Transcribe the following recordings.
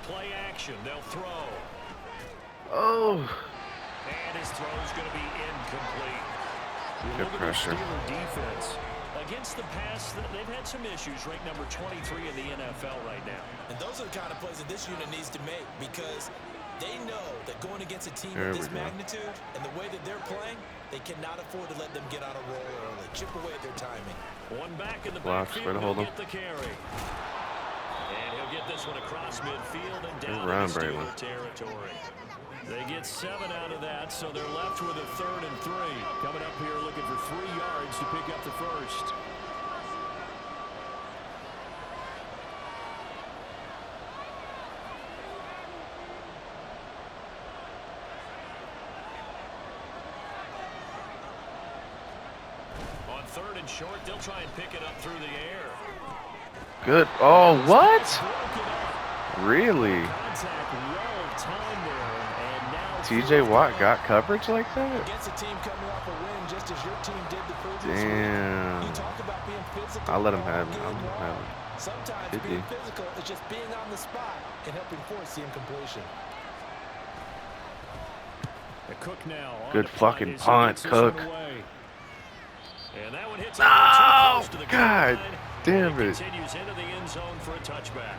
Play action. They'll throw. Oh. And his throw is going to be incomplete. Good pressure. Steeler defense. Against the pass, they've had some issues. Ranked number 23 in the NFL right now. And those are the kind of plays that this unit needs to make because they know that going against a team of this magnitude and the way that they're playing, they cannot afford to let them get on a roll early. Chip away at their timing. One back in the backfield. He'll get the carry. And he'll get this one across midfield and down into Steeler territory. They get 7 out of that, so they're left with a 3rd and 3. Coming up here looking for 3 yards to pick up the first. On 3rd and short, they'll try and pick it up through the air. Good. Oh, what? Really? TJ Watt got coverage like that? Damn. I'll let him have it. Sometimes being physical is just being on the spot and helping force the incompletion. Good fucking punt, Cook. And that one hits no! God damn it. Continues into the end zone for a touchback.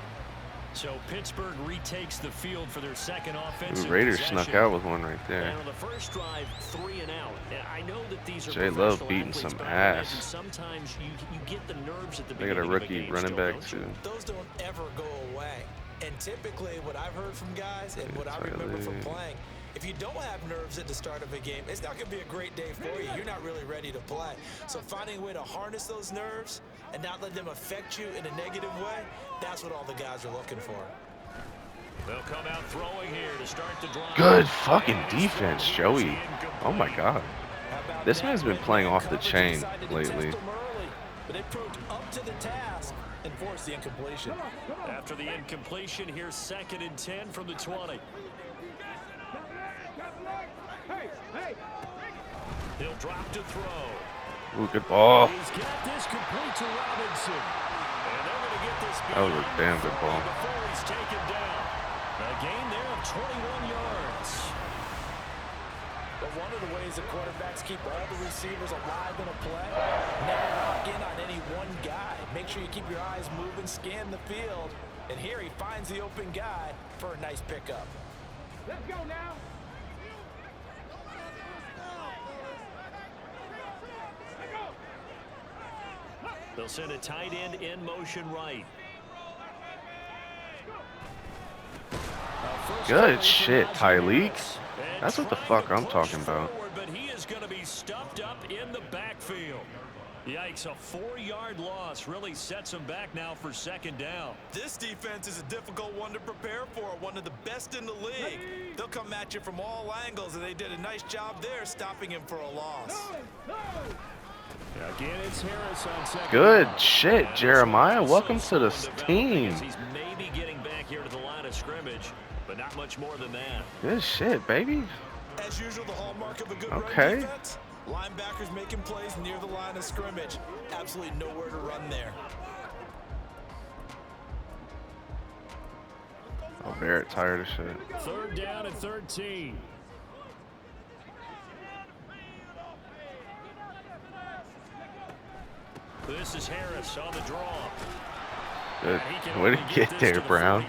So Pittsburgh retakes the field for their second offensive Raiders possession. snuck out with one right there. And on the first drive, 3 and out. And I know that these are J Love beating some ass. Sometimes you get the nerves at the they got a rookie running back too. Those don't ever go away. And typically, what I've heard from guys and what I remember from playing, if you don't have nerves at the start of a game, it's not going to be a great day for you. You're not really ready to play. So finding a way to harness those nerves and not let them affect you in a negative way, that's what all the guys are looking for. They'll come out throwing here to start the drive. Good fucking defense, Joey. Oh my God. This man's been playing off the chain lately. But it proved up to the task and forced the incompletion. After the incompletion, here's 2nd and 10 from the 20. He'll drop to throw. Ooh, good ball. He's got this complete to Robinson. And they're going to get this that was a damn good ball. Before he's taken down. A gain there of 21 yards. But one of the ways that quarterbacks keep all the receivers alive in a play, never lock in on any one guy. Make sure you keep your eyes moving, scan the field. And here he finds the open guy for a nice pickup. Let's go now. They'll send a tight end in motion right. Good shit, Tyleek. That's what the fuck I'm talking about. But he is going to be stuffed up in the backfield. Yikes, a 4-yard loss really sets him back now for 2nd down. This defense is a difficult one to prepare for, one of the best in the league. They'll come at you from all angles, and they did a nice job there stopping him for a loss. Again, it's Harris on 2nd. Good shit, Jeremiah. Welcome to the team. He's maybe getting back here to the line of scrimmage, but not much more than that. Good shit, baby. As usual, the hallmark of a good run defense. Linebackers making plays near the line of scrimmage. Absolutely nowhere to run there. Oh, Barrett tired of shit. 3rd down and 13. This is Harris on the draw. Good. Way to get there, Brown.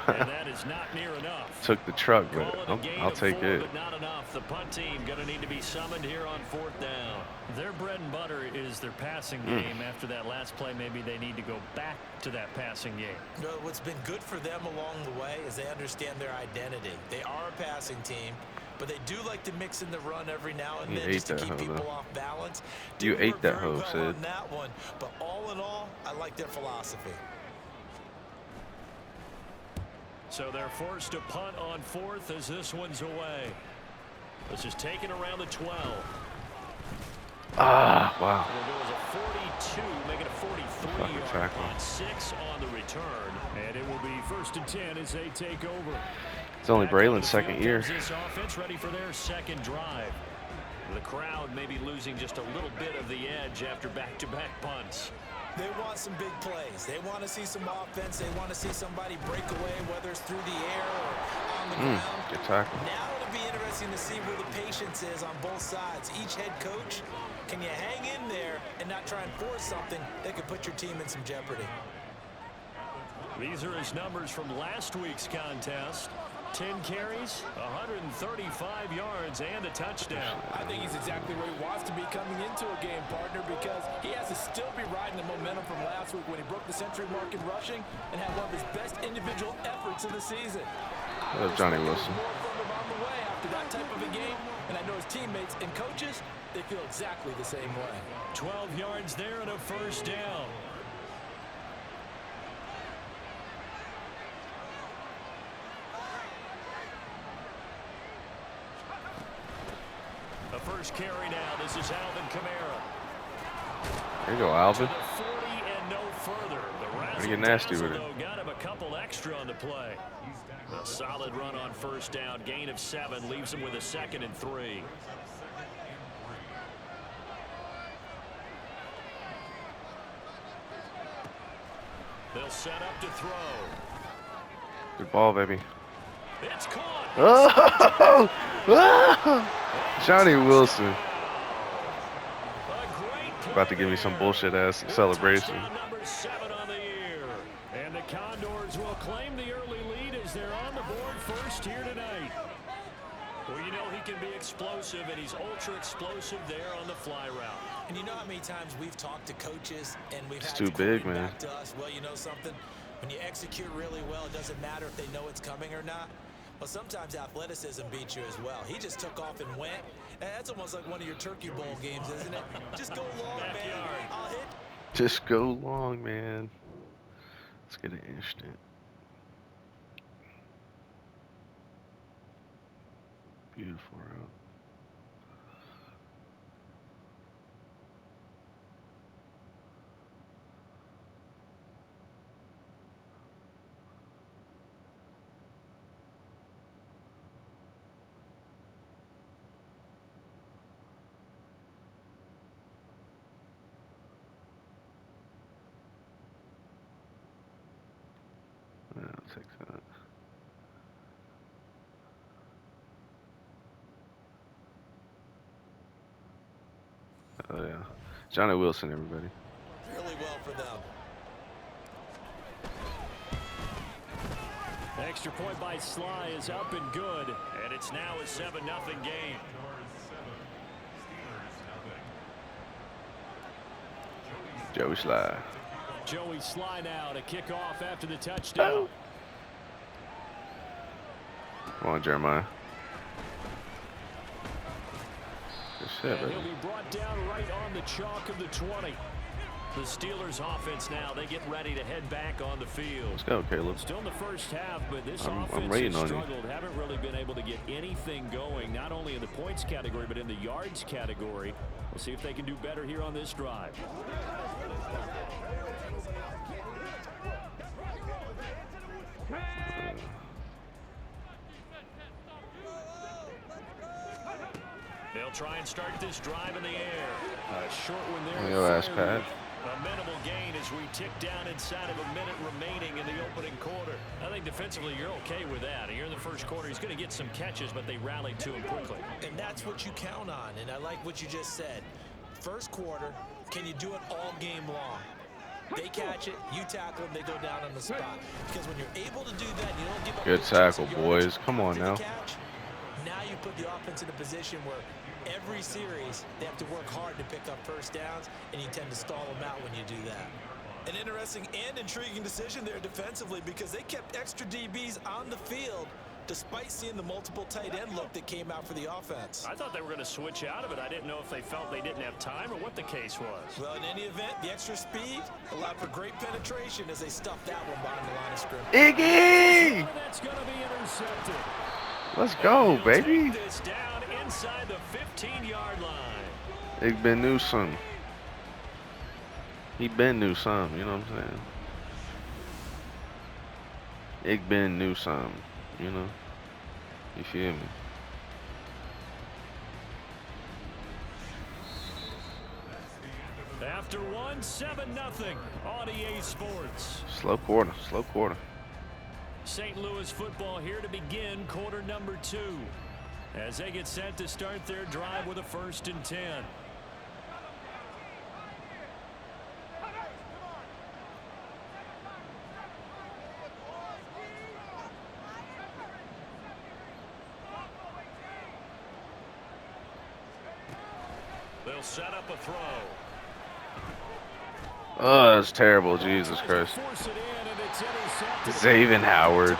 That is not near enough. Took the truck, but I'll take it. But not enough. The punt team going to need to be summoned here on 4th down. Their bread and butter is their passing game. After that last play, maybe they need to go back to that passing game. No, what's been good for them along the way is they understand their identity. They are a passing team, but they do like to mix in the run every now and then just to keep people off balance. You ate that hoe, Sid. That one, but all in all, I like their philosophy. So they're forced to punt on 4th as this one's away. This is taken around the 12. Ah, wow. There was a 42, making a 43-yard punt. 6 on the return, and it will be 1st and 10 as they take over. It's only Braylon's 2nd year. This offense ready for their 2nd drive. The crowd maybe losing just a little bit of the edge after back-to-back punts. They want some big plays. They want to see some offense. They want to see somebody break away, whether it's through the air or on the ground. Good tackle. Now it'll be interesting to see where the patience is on both sides. Each head coach, can you hang in there and not try and force something that could put your team in some jeopardy? These are his numbers from last week's contest. 10 carries, 135 yards, and a touchdown. I think he's exactly where he wants to be coming into a game, partner, because he has to still be riding the momentum from last week when he broke the century mark in rushing and had one of his best individual efforts of the season. I love Johnny Wilson. More from him on the way after that type of a game, and I know his teammates and coaches, they feel exactly the same way. 12 yards there and a first down. The first carry now. This is Alvin Kamara. There you go, Alvin. To the 40 and no further. The Get nasty with it. Got him a couple extra on the play. A solid run on first down. Gain of 7 leaves him with a 2nd and 3. They'll set up to throw. Good ball, baby. It's caught. Oh! Johnny Wilson. About to give me some bullshit ass celebration. Number 7 on the year. And the Condors will claim the early lead as they're on the board first here tonight. Well, you know he can be explosive, and he's ultra explosive there on the fly route. And you know how many times we've talked to coaches and we've It's had too to big, come man. back to us. Well, you know something? When you execute really well, it doesn't matter if they know it's coming or not. Well, sometimes athleticism beats you as well. He just took off and went. And that's almost like one of your Turkey Bowl games, isn't it? Just go long, man. I'll hit. Just go long, man. Let's get an instant. Beautiful route. Yeah, I'll take that. Oh yeah, Johnny Wilson, everybody. Really well for them. Extra point by Sly is up and good, and it's now a 7-0 game. Joey Sly. Joey Sly now to kick off after the touchdown. Come on, Jeremiah. Good shit, And baby. he'll be brought down right on the chalk of the 20. The Steelers offense now, they get ready to head back on the field. Let's go, Caleb. Still in the first half, but this I'm offense waiting has on you. struggled. Haven't really been able to get anything going, not only in the points category, but in the yards category. We'll see if they can do better here on this drive. They'll try and start this drive in the air. A short one there. Yo, ass Pat. A minimal gain as we tick down inside of a minute remaining in the opening quarter. I think defensively you're okay with that. Here in the first quarter, he's going to get some catches, but they rallied to him quickly. And that's what you count on. And I like what you just said. First quarter, can you do it all game long? They catch it, you tackle them, they go down on the spot. Because when you're able to do that, you don't give up. Good tackle, boys. Come on now. Now you put the offense in a position where every series they have to work hard to pick up first downs, and you tend to stall them out when you do that. An interesting and intriguing decision there defensively because they kept extra DBs on the field despite seeing the multiple tight end look that came out for the offense. I thought they were going to switch out of it. I didn't know if they felt they didn't have time or what the case was. Well, in any event, the extra speed allowed for great penetration as they stuffed that one behind the line of scrimmage. Iggy! That's going to be intercepted. Let's go, baby. Take this down inside the 15-yard line. Ik ben new son. He been new some, you know what I'm saying? Ik ben new some, you know? You feel me? after one, 7-0 on EA Sports. Slow quarter, slow quarter. St. Louis football here to begin quarter number 2 as they get set to start their drive with a 1st and 10. They'll set up a throw. Oh, that's terrible. Jesus Christ. Xavier Howard. And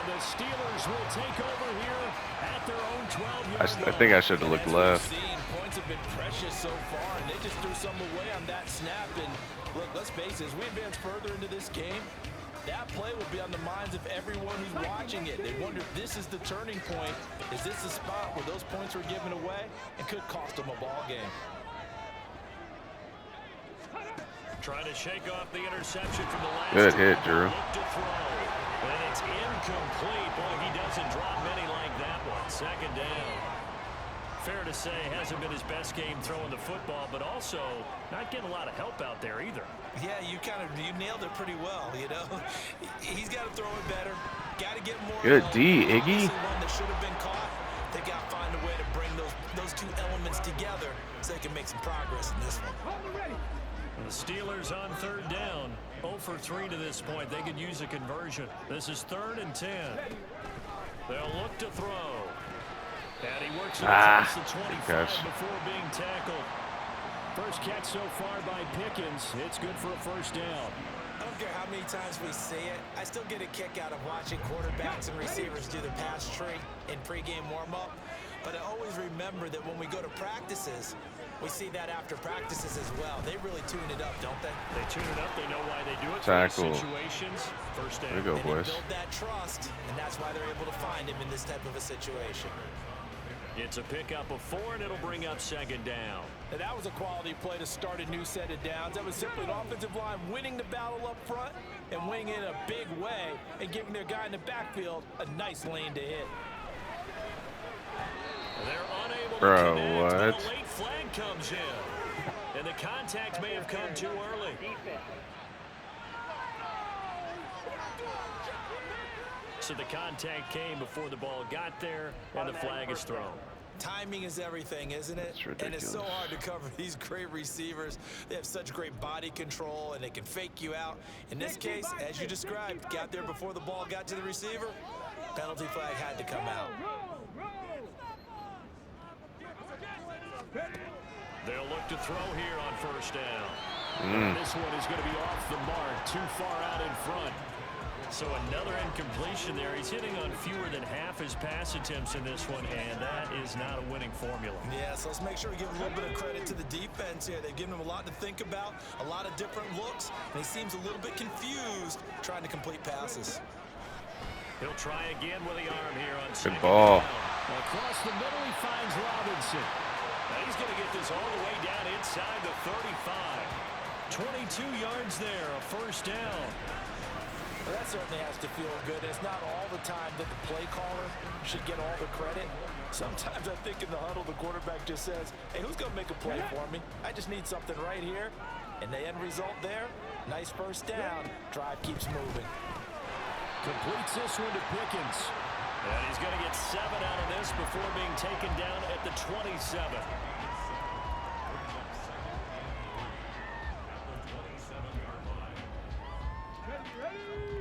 the Steelers will take over here at their own 12-yard I think I should have looked left. Points have been precious so far, and they just threw some away on that snap. And look, let's face it, as we advance further into this game, that play will be on the minds of everyone who's watching it. They wonder if this is the turning point. Is this the spot where those points were given away and could cost them a ball game? Trying to shake off the interception from the last. Good hit, Drew. And it's incomplete. Boy, he doesn't drop many like that one. 2nd down. Fair to say, hasn't been his best game throwing the football, but also not getting a lot of help out there either. Yeah, you nailed it pretty well, you know. He's got to throw it better. Got to get more. Good D, Iggy. One that should have been caught. They got to find a way to bring those two elements together so they can make some progress in this one. The Steelers on 3rd down. 0 for 3 to this point. They could use a conversion. This is 3rd and 10. They'll look to throw. And he works it across the 25 before being tackled. First catch so far by Pickens. It's good for a 1st down. I don't care how many times we see it. I still get a kick out of watching quarterbacks and receivers do the pass tree in pregame warm-up. But I always remember that when we go to practices, we see that after practices as well. They really tune it up, don't they? They tune it up. They know why they do it. Tackle. Situations. 1st down. There you go, boys. Build that trust, and that's why they're able to find him in this type of a situation. It's a pickup of 4, and it'll bring up 2nd down. And that was a quality play to start a new set of downs. That was simply an offensive line winning the battle up front and winning it in a big way and giving their guy in the backfield a nice lane to hit. They're unable to connect, what? A late flag comes in, and the contact may have come too early. So the contact came before the ball got there, and the flag is thrown. Timing is everything, isn't it? And it's so hard to cover these great receivers. They have such great body control, and they can fake you out. In this case, as you described, got there before the ball got to the receiver. Penalty flag had to come out. They'll look to throw here on 1st down. This one is going to be off the mark, too far out in front. So another incompletion there. He's hitting on fewer than half his pass attempts in this one, and that is not a winning formula. Yeah, so let's make sure we give a little bit of credit to the defense here. They've given him a lot to think about, a lot of different looks, and he seems a little bit confused trying to complete passes. He'll try again with the arm here on 2nd Good ball. down. Across the middle, he finds Robinson. Now he's going to get this all the way down inside the 35. 22 yards there, a 1st down. Well, that certainly has to feel good. It's not all the time that the play caller should get all the credit. Sometimes I think in the huddle, the quarterback just says, hey, who's going to make a play for me? I just need something right here. And the end result there, nice 1st down. Drive keeps moving. Completes this one to Pickens. And he's going to get 7 out of this before being taken down at the 27.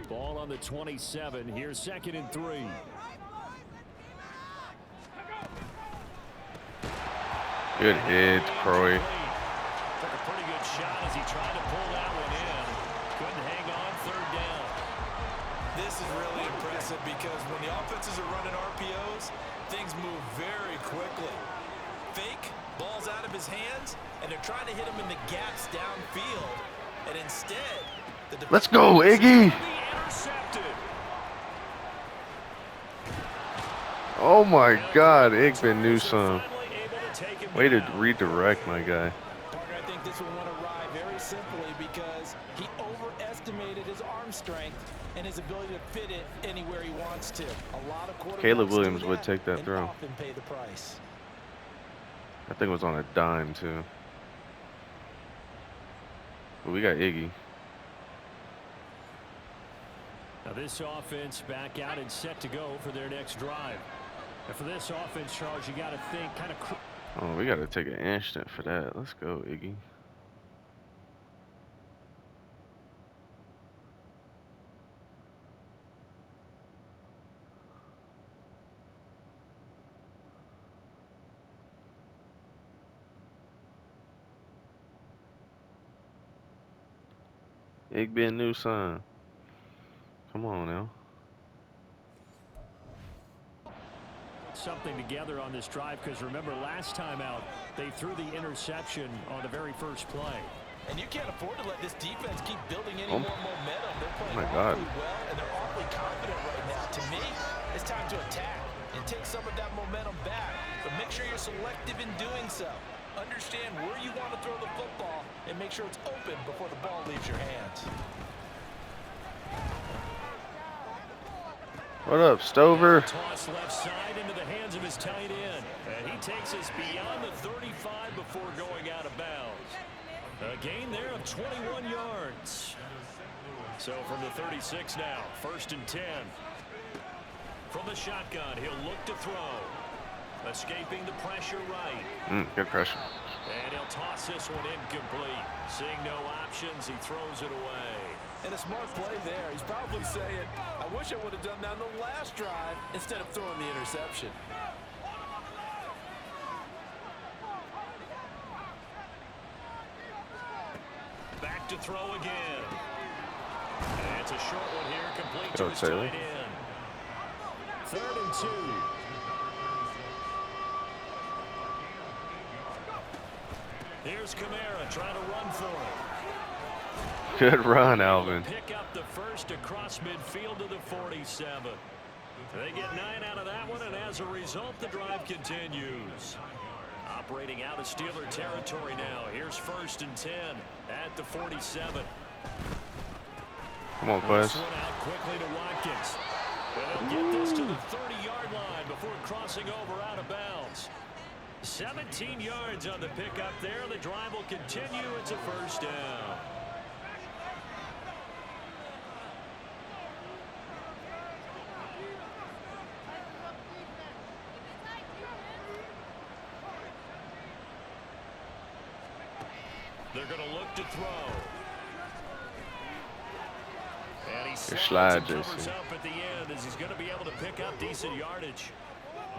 Ball on the 27. Here's 2nd and 3. Good hit, Croy. Took a pretty good shot as he tried to pull that one in. Couldn't hang on. 3rd down. This is really impressive because when the offenses are running RPOs, things move very quickly. Fake, ball's out of his hands, and they're trying to hit him in the gaps downfield. And instead, let's go, Iggy. Oh my God, Igby Newsome. Way to redirect, my guy. I think this one went awry very simply because he overestimated his arm strength and his ability to fit it anywhere he wants to. A lot of quarterbacks Caleb Williams would take that throw. Often pay the price. I think it was on a dime too. We got Iggy. Now this offense back out and set to go for their next drive. And for this offense, Charles, you got to think kind of. Oh, we got to take an instant for that. Let's go, Iggy. Igby and new son. Come on now. Something together on this drive, because remember last time out they threw the interception on the very first play. And you can't afford to let this defense keep building any more momentum. They're playing awfully well, and they're awfully confident right now. To me, it's time to attack and take some of that momentum back. But make sure you're selective in doing so. Understand where you want to throw the football and make sure it's open before the ball leaves your hands. What up, Stover? Toss left side into the hands of his tight end. And he takes us beyond the 35 before going out of bounds. A gain there of 21 yards. So from the 36 now, 1st and 10. From the shotgun, he'll look to throw. Escaping the pressure right. Good pressure. And he'll toss this one incomplete. Seeing no options, he throws it away. And a smart play there. He's probably saying, I wish I would have done that on the last drive instead of throwing the interception. Back to throw again. And it's a short one here, complete to his Taylor. tight end. 3rd and 2. Here's Kamara trying to run for it. Good run, Alvin. Pick up the first across midfield to the 47. They get 9 out of that one, and as a result, the drive continues. Operating out of Steeler territory now. Here's 1st and 10 at the 47. Come on, Quest. This one out quickly to Watkins. And they'll get this to the 30-yard line before crossing over out of bounds. 17 yards on the pickup there. The drive will continue. It's a 1st down. They're going to look to throw. And he slides and covers up at the end as he's going to be able to pick up decent yardage.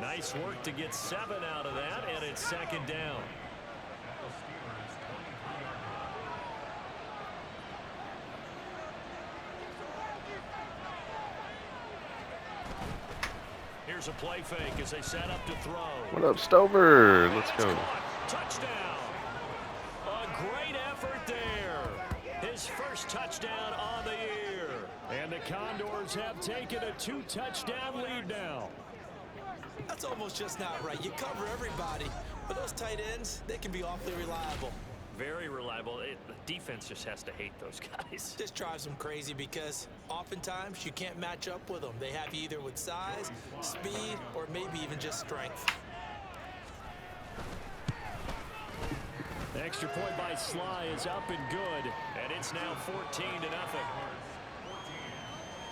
Nice work to get 7 out of that, and it's 2nd down. Here's a play fake as they set up to throw. What up, Stover? Let's go. Touchdown. A great effort there. His first touchdown on the year. And the Condors have taken a 2-touchdown lead now. That's almost just not right. You cover everybody, but those tight ends, they can be awfully reliable. Very reliable. The defense just has to hate those guys. This drives them crazy because oftentimes you can't match up with them. They have you either with size, speed, or maybe even just strength. The extra point by Sly is up and good, and it's now 14-0.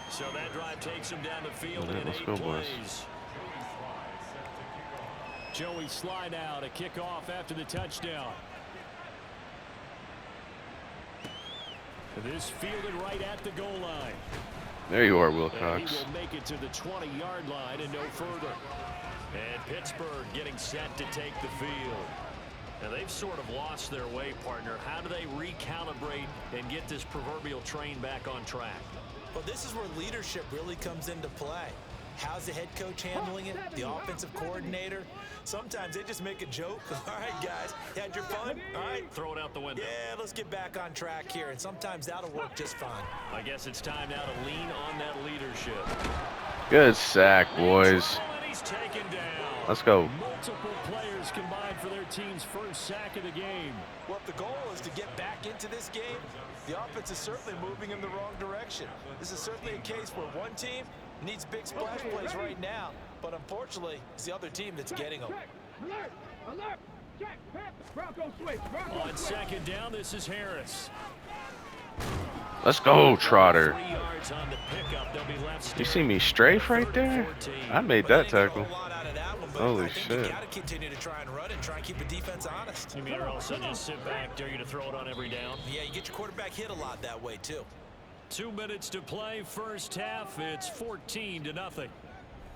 So that drive takes him down the field in 8 plays. Joey Sly now to kick off after the touchdown. This fielded right at the goal line. There you are, And Wilcox. he will make it to the 20-yard line and no further. And Pittsburgh getting set to take the field. Now they've sort of lost their way, partner. How do they recalibrate and get this proverbial train back on track? Well, this is where leadership really comes into play. How's the head coach handling it? The offensive coordinator? Sometimes they just make a joke. All right, guys, you had your fun? All right. Throw it out the window. Yeah, let's get back on track here, and sometimes that'll work just fine. I guess it's time now to lean on that leadership. Good sack, boys. And he's taken down. Let's go. Multiple players combined for their team's first sack of the game. Well, if the goal is to get back into this game, the offense is certainly moving in the wrong direction. This is certainly a case where one team needs big splash plays right now, but unfortunately, it's the other team that's getting them. On 2nd down, this is Harris. Let's go, Trotter. 3 yards on the pickup. They'll be left You see me strafe right there? I made that tackle. Holy I think shit. you got to continue to try and run and try and keep the defense honest. You mean or also just sit back, dare you to throw it on every down? Yeah, you get your quarterback hit a lot that way, too. 2 minutes to play, first half. It's 14-0.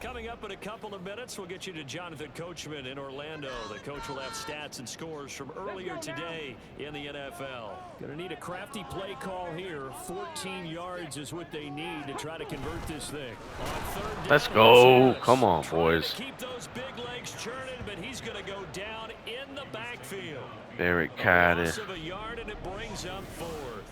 Coming up in a couple of minutes, we'll get you to Jonathan Coachman in Orlando. The coach will have stats and scores from earlier today in the NFL. Going to need a crafty play call here. 14 yards is what they need to try to convert this thing. On third down, Let's go. Harris Come on, trying boys. to keep those big legs churning, but he's going to go down in the backfield. Derek Carter. Loss of a yard, and it brings up 4th.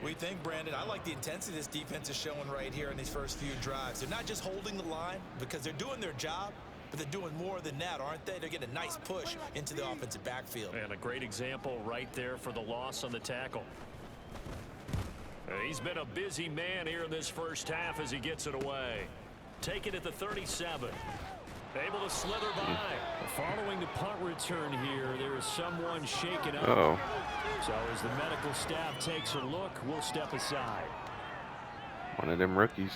We think, Brandon, I like the intensity this defense is showing right here in these first few drives. They're not just holding the line because they're doing their job, but they're doing more than that, aren't they? They're getting a nice push into the offensive backfield. And a great example right there for the loss on the tackle. He's been a busy man here in this first half as he gets it away. Taken at the 37. Able to slither by. Following the punt return here, there is someone shaken up. Uh-oh. So as the medical staff takes a look, we'll step aside. One of them rookies.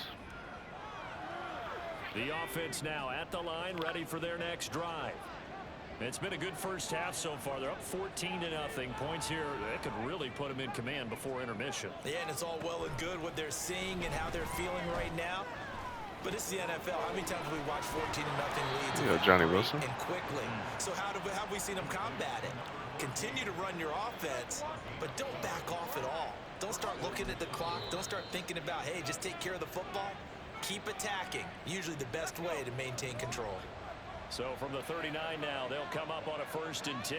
The offense now at the line, ready for their next drive. It's been a good first half so far. They're up 14-0. Points here that could really put them in command before intermission. Yeah, and it's all well and good what they're seeing and how they're feeling right now. But it's the NFL. How many times have we watched 14-0 leads? Yo, Johnny Wilson. And quickly. So how have we seen them combat it? Continue to run your offense, but don't back off at all. Don't start looking at the clock. Don't start thinking about, hey, just take care of the football. Keep attacking. Usually the best way to maintain control. So from the 39 now, they'll come up on a 1st and 10.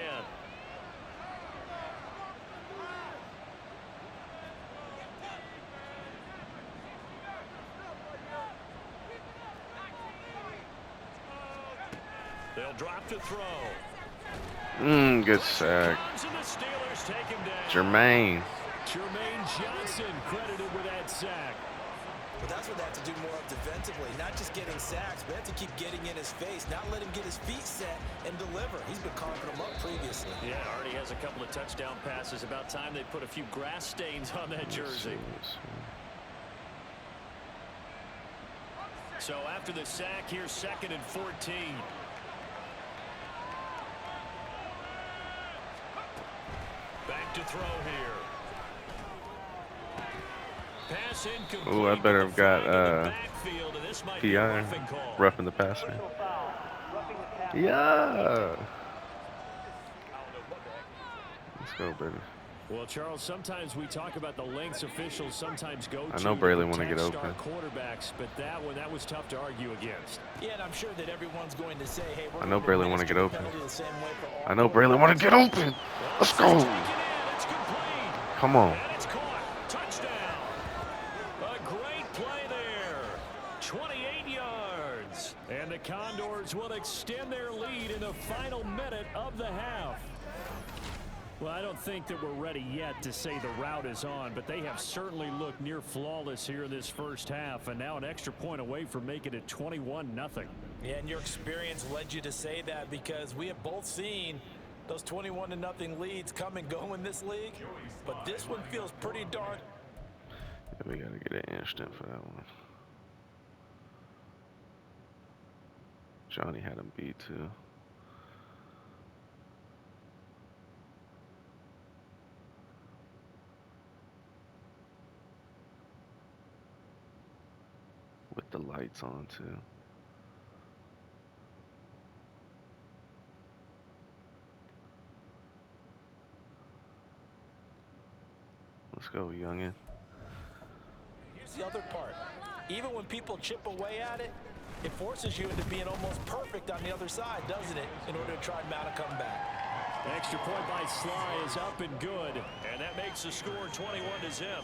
They'll drop to throw. Good sack. Jermaine Johnson credited with that sack. But that's what they have to do more of defensively. Not just getting sacks, but they have to keep getting in his face. Not let him get his feet set and deliver. He's been carving them up previously. Yeah, already has a couple of touchdown passes. About time they put a few grass stains on that jersey. So after the sack, here's 2nd and 14. Back to throw here. Pass incomplete. Oh, I better have got PI roughing the passer. Yeah. Let's go, baby. Well, Charles, sometimes we talk about the lengths officials sometimes go to. I know Braylon want to get open. Quarterbacks, but that was tough to argue against. Yeah, and I'm sure that everyone's going to say, hey, I know Braylon want to get open. I know Braylon want to get open. Let's go. Come on. And it's caught. Touchdown. A great play there. 28 yards. And the Condors will extend their lead in the final minute of the half. Well, I don't think that we're ready yet to say the route is on, but they have certainly looked near flawless here in this first half, and now an extra point away from making it 21-0. Yeah, and your experience led you to say that because we have both seen those 21-0 leads come and go in this league, but this one feels pretty darn. Yeah, we got to get an instant for that one. Johnny had him beat too. With the lights on too. Let's go, youngin. Here's the other part. Even when people chip away at it, it forces you into being almost perfect on the other side, doesn't it, in order to try and mount a comeback. Extra point by Sly is up and good, and that makes the score 21-0.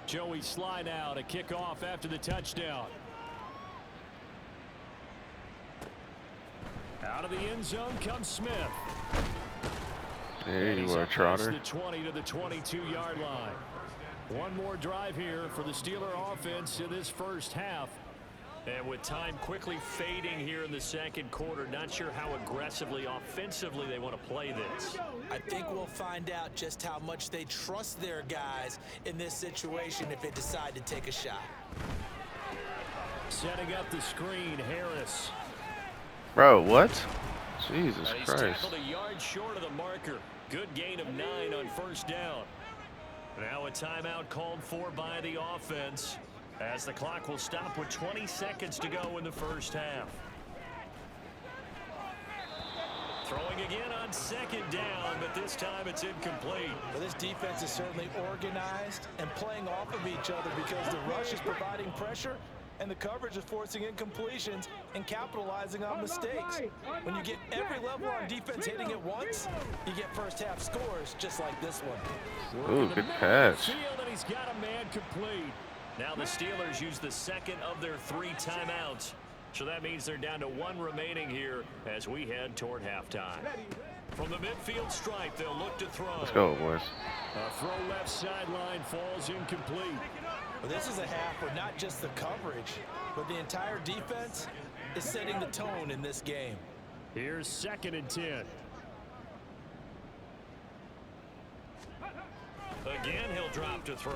Joey Sly now to kick off after the touchdown. Out of the end zone comes Smith. There you are, Trotter. The 20 to the 22-yard line. One more drive here for the Steeler offense in this first half. And with time quickly fading here in the second quarter, not sure how aggressively, offensively they want to play this. I think we'll find out just how much they trust their guys in this situation if they decide to take a shot. Setting up the screen, Harris. Bro, what? Jesus He's Christ. tackled a yard short of the marker. Good gain of 9 on first down. Now a timeout called for by the offense, as the clock will stop with 20 seconds to go in the first half. Throwing again on second down, but this time it's incomplete. Well, this defense is certainly organized and playing off of each other because the rush is providing pressure and the coverage is forcing incompletions and capitalizing on mistakes. When you get every level on defense hitting at once, you get first half scores just like this one. Ooh, good pass. And he's got a man complete. Now the Steelers use the second of their 3 timeouts. So that means they're down to 1 remaining here as we head toward halftime. From the midfield stripe, they'll look to throw. Let's go, boys. A throw left sideline falls incomplete. Well, this is a half where not just the coverage, but the entire defense is setting the tone in this game. Here's 2nd and 10. Again, he'll drop to throw.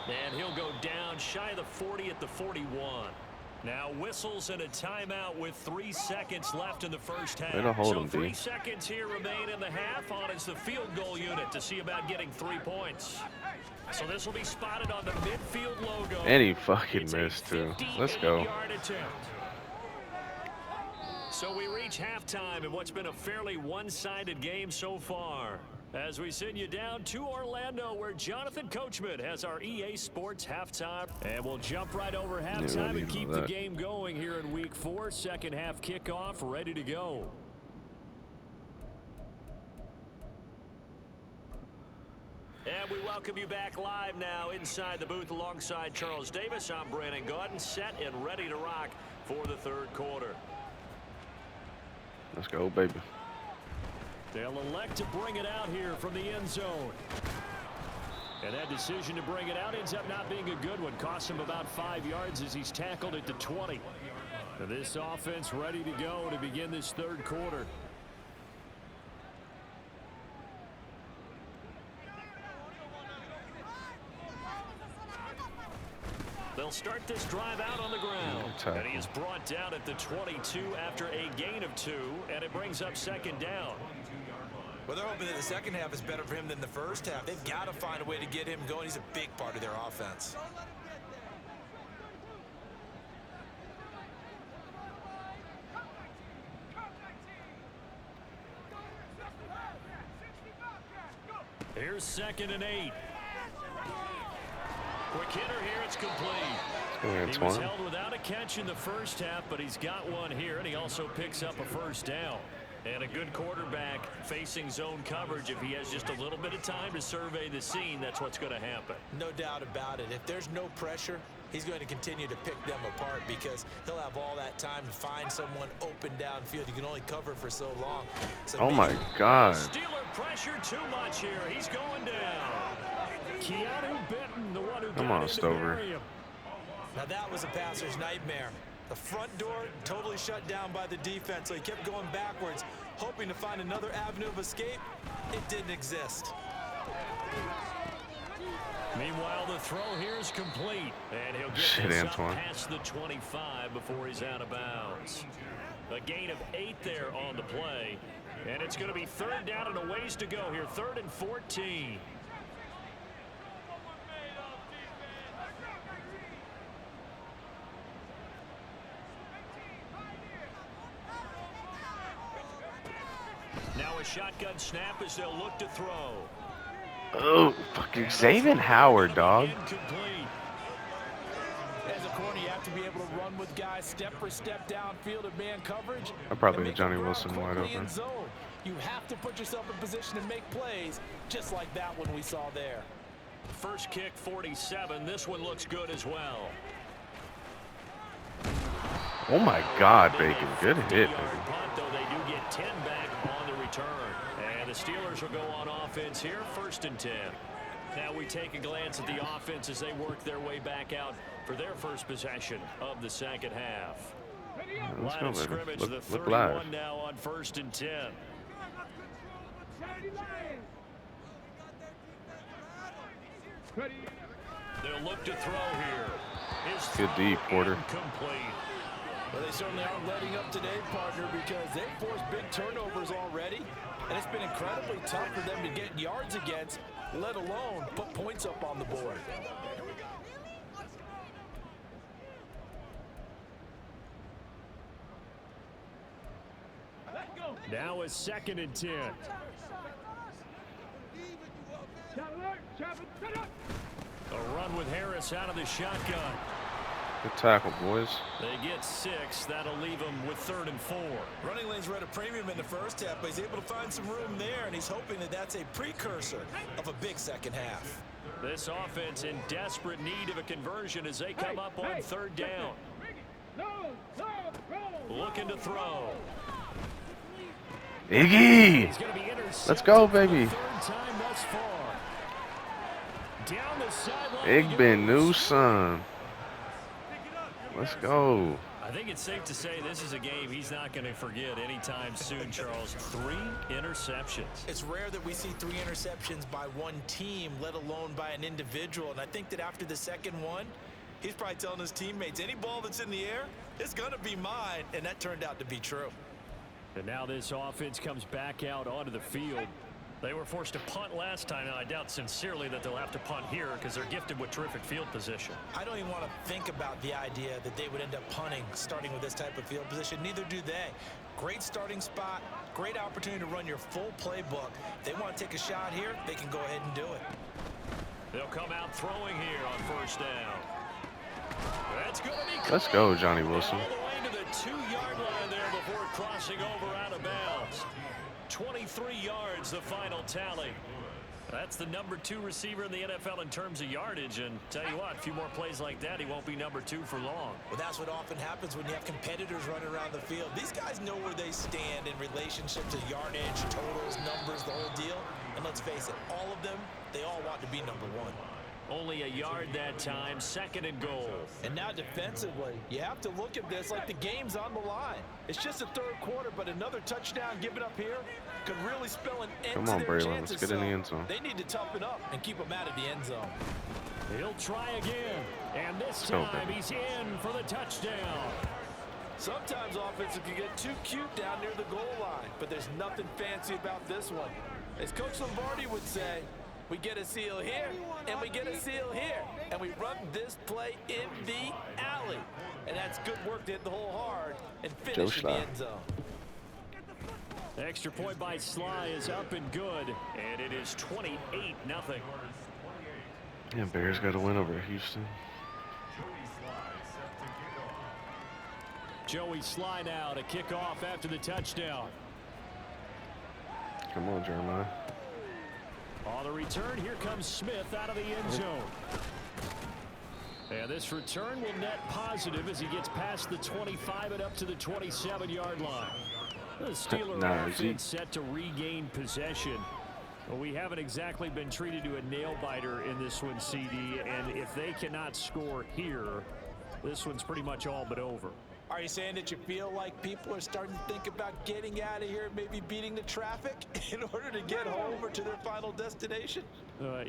And he'll go down shy of the 40 at the 41. Now whistles and a timeout with 3 seconds left in the first half. Way to hold so him, 3 D. seconds here remain in the half. On is the field goal unit to see about getting 3 points. So this will be spotted on the midfield logo. And he fucking missed too. Let's go. So we reach halftime in what's been a fairly one-sided game so far. As we send you down to Orlando, where Jonathan Coachman has our EA Sports halftime. And we'll jump right over halftime and keep the game going here in Week 4. Second half kickoff, ready to go. And we welcome you back live now inside the booth alongside Charles Davis. I'm Brandon Gaudin, set and ready to rock for the third quarter. Let's go, baby. They'll elect to bring it out here from the end zone. And that decision to bring it out ends up not being a good one. Costs him about 5 yards as he's tackled at the 20. And this offense ready to go to begin this third quarter. They'll start this drive out on the ground. And he is brought down at the 22 after a gain of 2, and it brings up second down. Well, they're hoping that the second half is better for him than the first half. They've got to find a way to get him going. He's a big part of their offense. Here's 2nd and 8. Quick hitter here, it's complete. He was held without a catch in the first half, but he's got one here, and he also picks up a first down. And a good quarterback facing zone coverage. If he has just a little bit of time to survey the scene, that's what's going to happen. No doubt about it. If there's no pressure, he's going to continue to pick them apart because he'll have all that time to find someone open downfield. You can only cover for so long. So oh, my God. Steeler pressure too much here. He's going down. Keanu Benton, the one who Come on, Stover. Now that was a passer's nightmare. The front door totally shut down by the defense, so he kept going backwards, hoping to find another avenue of escape. It didn't exist. Meanwhile, the throw here is complete, and he'll get this up past the 25 before he's out of bounds. A gain of 8 there on the play, and it's going to be 3rd down and a ways to go here, 3rd and 14. Now a shotgun snap as they'll look to throw. Oh, fucking Xavier Howard, dog. As a corner, you have to be able to run with guys step for step downfield of man coverage. I probably had Johnny Wilson wide open. You have to put yourself in position to make plays, just like that one we saw there. First kick, 47. This one looks good as well. Oh my God, Bacon. Good hit, baby. Punt, though they do get 10 back on the return. And the Steelers will go on offense here, 1st and 10. Now we take a glance at the offense as they work their way back out for their first possession of the second half. Let's Line go, of baby. scrimmage, the Look 31 live. now on 1st and 10. They'll look to throw here. Good D, Porter. Incomplete. Well, they certainly aren't letting up today, partner, because they've forced big turnovers already, and it's been incredibly tough for them to get yards against, let alone put points up on the board. Now it's 2nd and 10. A run with Harris out of the shotgun. Good tackle, boys. They get 6. That'll leave them with 3rd and 4. Running lanes were at a premium in the first half, but he's able to find some room there, and he's hoping that that's a precursor of a big second half. This offense in desperate need of a conversion as they come up on 3rd down. Looking to throw. Iggy! He's gonna be intercepted. Let's go, baby. For the 3rd time thus far. Down the sideline. Igby Newsome. Let's go. I think it's safe to say this is a game he's not going to forget anytime soon, Charles. 3 interceptions. It's rare that we see 3 interceptions by one team, let alone by an individual. And I think that after the second one, he's probably telling his teammates, any ball that's in the air, it's going to be mine. And that turned out to be true. And now this offense comes back out onto the field. They were forced to punt last time, and I doubt sincerely that they'll have to punt here because they're gifted with terrific field position. I don't even want to think about the idea that they would end up punting starting with this type of field position. Neither do they. Great starting spot, great opportunity to run your full playbook. If they want to take a shot here, they can go ahead and do it. They'll come out throwing here on 1st down. That's going to be Let's go, Johnny Wilson. all the way to the 2-yard line there before crossing over out of bounds. 23 yards, the final tally. That's the number 2 receiver in the NFL in terms of yardage. And tell you what, a few more plays like that, he won't be number 2 for long. Well, that's what often happens when you have competitors running around the field. These guys know where they stand in relationship to yardage, totals, numbers, the whole deal. And let's face it, all of them, they all want to be number 1. Only a yard that time, 2nd and goal. And now defensively, you have to look at this like the game's on the line. It's just the 3rd quarter, but another touchdown given up here could really spell an end Come to on, their Braylon. chances. Let's get in the end zone. They need to toughen up and keep them out of the end zone. He'll try again. And this Go, time baby. he's in for the touchdown. Sometimes offensive can get too cute down near the goal line, but there's nothing fancy about this one. As Coach Lombardi would say, we get a seal here, and we get a seal here, and we run this play in the alley. And that's good work to hit the hole hard and finish in the end zone. Extra point by Sly is up and good, and it is 28-0. Yeah, Bears got to win over Houston. Joey Sly now to kick off after the touchdown. Come on, Jeremiah. On the return, here comes Smith out of the end zone. And this return will net positive as he gets past the 25 and up to the 27-yard line. The Steelers offense set to regain possession. Well, we haven't exactly been treated to a nail-biter in this one, CD, and if they cannot score here, this one's pretty much all but over. Are you saying that you feel like people are starting to think about getting out of here, maybe beating the traffic in order to get home or to their final destination?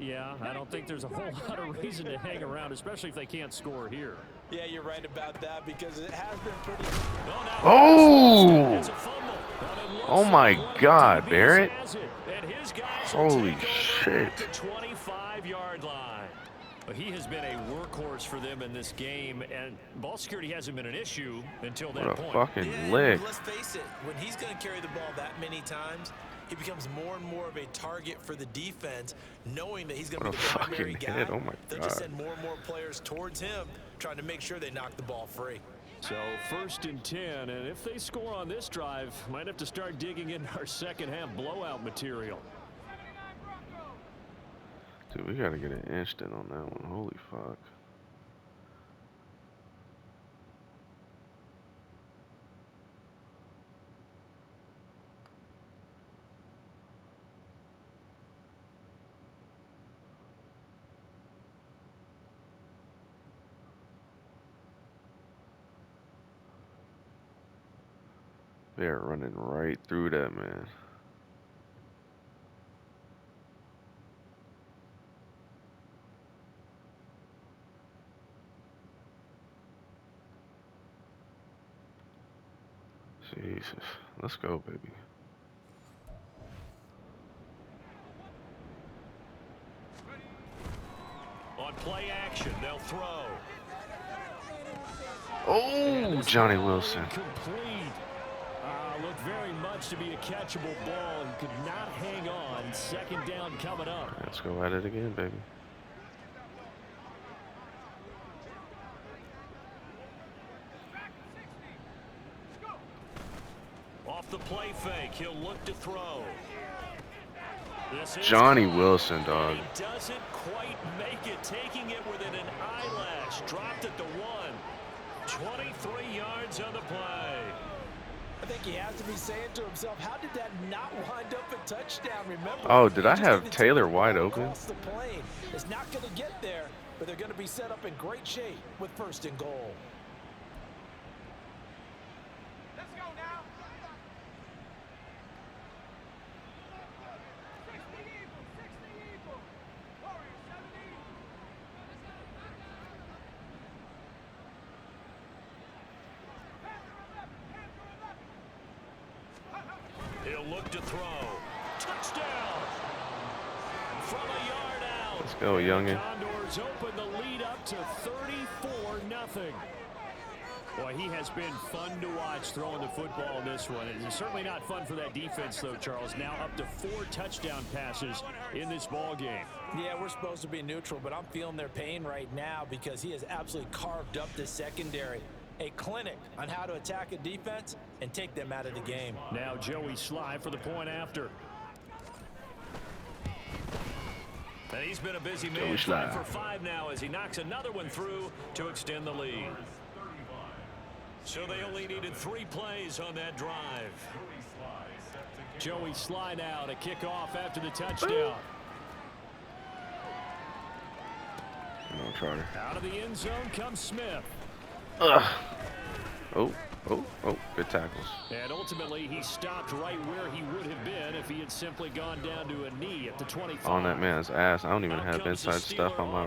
Yeah, I don't think there's a whole lot of reason to hang around, especially if they can't score here. Yeah, you're right about that because it has been pretty... Oh! Oh my God, Barrett. Holy shit. 25-yard line. He has been a workhorse for them in this game, and ball security hasn't been an issue until that point. What a fucking Yeah, lick. let's face it, when he's going to carry the ball that many times, he becomes more and more of a target for the defense, knowing that he's going to be the primary guy. Hit. Oh my They'll God. just send more and more players towards him, trying to make sure they knock the ball free. So 1st and 10, and if they score on this drive, might have to start digging into our second half blowout material. Dude, we got to get an instant on that one. Holy fuck. They're running right through that, man. Jesus. Let's go, baby. On play action, they'll throw. Oh, Johnny Wilson. Complete. Looked very much to be a catchable ball and could not hang on. Second down coming up. Let's go at it again, baby. Off the play fake, he'll look to throw. Johnny Wilson, dog. He doesn't quite make it, taking it within an eyelash. Dropped at the 1. 23 yards on the play. I think he has to be saying to himself, how did that not wind up a touchdown? Remember? Oh, did I have Taylor wide open? Across the plane. It's not going to get there, but they're going to be set up in great shape with 1st and goal. Let's go now. 60 Eagles. Warriors 70. He'll look to throw. Touchdown! From a yard out. Let's go, youngin. Condors open the lead up to 34-0. Boy, he has been fun to watch throwing the football in this one. It's certainly not fun for that defense, though, Charles. Now up to 4 touchdown passes in this ball game. Yeah, we're supposed to be neutral, but I'm feeling their pain right now because he has absolutely carved up the secondary. A clinic on how to attack a defense and take them out of the game. Now Joey Sly for the point after. And he's been a busy man, 5 for 5 now as he knocks another one through to extend the lead. So they only needed 3 plays on that drive. Joey Sly now to kick off after the touchdown. Come on, Charter. Out of the end zone comes Smith. Ugh. Oh, good tackles. And ultimately, he stopped right where he would have been if he had simply gone down to a knee at the 25. On that man's ass. I don't even have inside stuff on my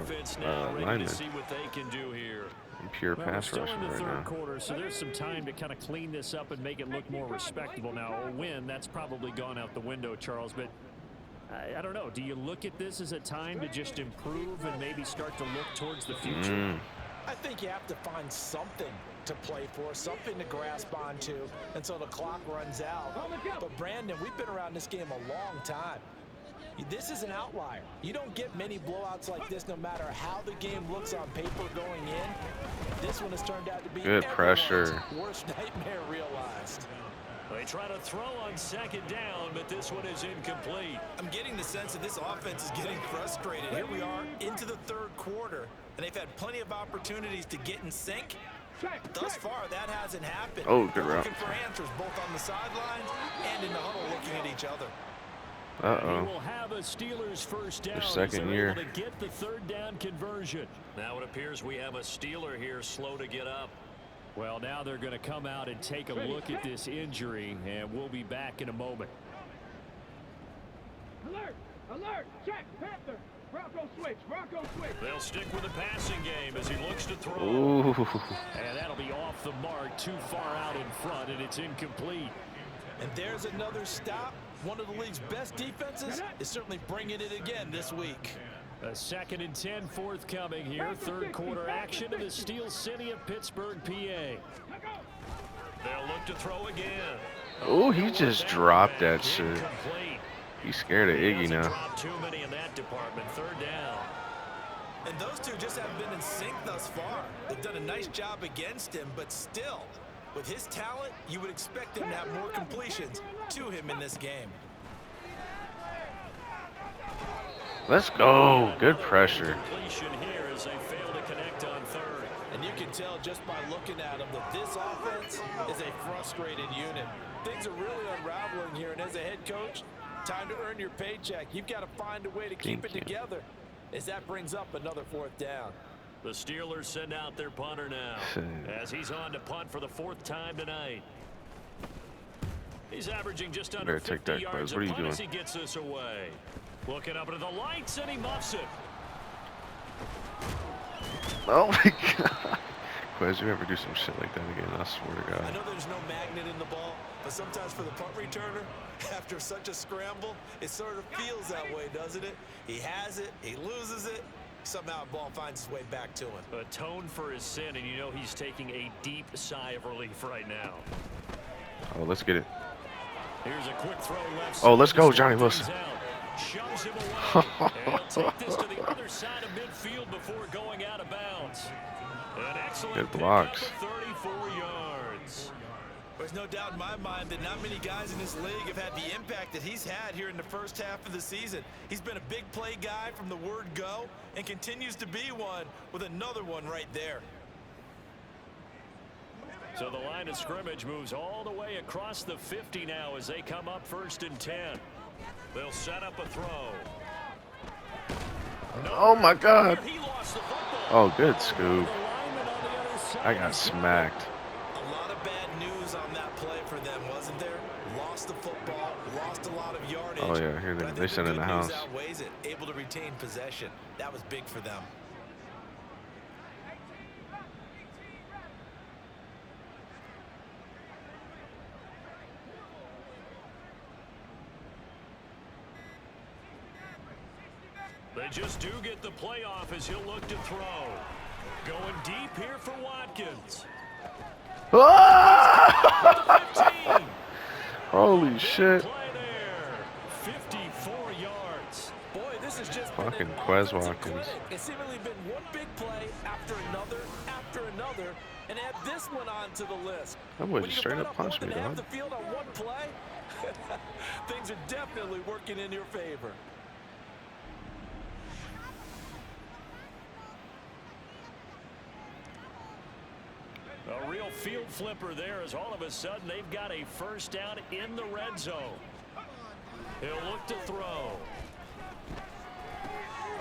lineman. See what they can do here. I'm pure pass rushing We're still in the right now. third quarter, so there's some time to kind of clean this up and make it look more respectable. Now, a win, that's probably gone out the window, Charles, but I don't know. Do you look at this as a time to just improve and maybe start to look towards the future? I think you have to find something to play for, something to grasp onto until the clock runs out. But Brandon, we've been around this game a long time. This is an outlier. You don't get many blowouts like this no matter how the game looks on paper going in. This one has turned out to be good pressure. Worst nightmare realized. They try to throw on 2nd down, but this one is incomplete. I'm getting the sense that this offense is getting frustrated. Here we are into the 3rd quarter, and they've had plenty of opportunities to get in sync. Thus far, that hasn't happened. Oh, good route. Looking for answers both on the sidelines and in the huddle looking at each other. Uh-oh. Will have a Steelers 1st down. Their 2nd year. To get the 3rd down conversion. Now it appears we have a Steeler here slow to get up. Well, now they're going to come out and take a look at this injury, and we'll be back in a moment. Alert! Alert! Check! Panther! Bronco switch! Bronco switch! They'll stick with the passing game as he looks to throw. Ooh. And that'll be off the mark, too far out in front, and it's incomplete. And there's another stop. One of the league's best defenses is certainly bringing it again this week. A 2nd and 10 forthcoming here. 3rd quarter action in the Steel City of Pittsburgh, PA. They'll look to throw again. Oh, he just dropped that shit. He's scared of Iggy now. Dropped too many in that department. 3rd down. And those two just haven't been in sync thus far. They've done a nice job against him, but still, with his talent, you would expect him to have more completions to him in this game. Let's go. Good pressure. Completion here as they fail to connect on 3rd. And you can tell just by looking at them that this offense is a frustrated unit. Things are really unraveling here, and as a head coach, time to earn your paycheck. You've got to find a way to keep it together as that brings up another 4th down. The Steelers send out their punter now as he's on to punt for the 4th time tonight. He's averaging just under Better take 50 that, yards Quez. What are a you punt as doing? he gets this away. Looking up into the lights, and he muffs it. Oh my God. Quez, you ever do some shit like that again? I swear to God. I know there's no magnet in the ball, but sometimes for the punt returner, after such a scramble, it sort of feels that way, doesn't it? He has it, he loses it, somehow the ball finds its way back to him. Atoned for his sin, and you know he's taking a deep sigh of relief right now. Oh, let's get it. Here's a quick throw left. Oh, let's side go, to Johnny start things Wilson. out. Shoves him away. And he'll take this to the other side of midfield before going out of bounds. An excellent Good pickup blocks. of 34 yards. There's no doubt in my mind that not many guys in this league have had the impact that he's had here in the first half of the season. He's been a big play guy from the word go and continues to be one with another one right there. So the line of scrimmage moves all the way across the 50 now as they come up 1st and 10. They'll set up a throw. Oh my God. He lost the football. Oh, good scoop. The lineman on the other side I got is smacked. A lot of bad news on that play for them, wasn't there? Lost the football, lost a lot of yardage. Oh yeah, here but I they think sent in good the news house. outweighs it. Able to retain possession. That was big for them. They just do get the playoff as he'll look to throw. Going deep here for Watkins. Ah! 15. Holy shit. Play there. 54 yards. Boy, this has just Fucking been an Quez offensive Watkins. clinic. It's seemingly been one big play after another, and add this one onto the list. That boy When just you straight can up put up punched more me, than half dog. the field on one play, things are definitely working in your favor. A real field flipper there as all of a sudden they've got a first down in the red zone. He'll look to throw.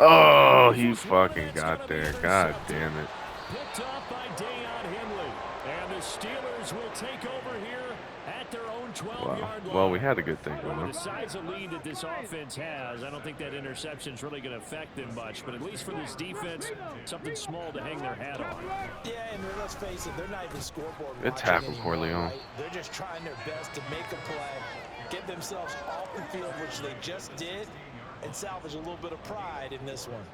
Oh, he fucking got there. God damn it. Picked off by Dayon Henley. And the Steelers will take over here at their own 12-yard line. Well, we had a good thing going With on. the size of lead that this offense has, I don't think that interception is really going to affect them much. But at least for this defense, something small to hang their hat on. Yeah, and let's face it, they're not even scoreboard Good watching tackle, anymore, Corleone. right? They're just trying their best to make a play, get themselves off the field, which they just did, and salvage a little bit of pride in this one.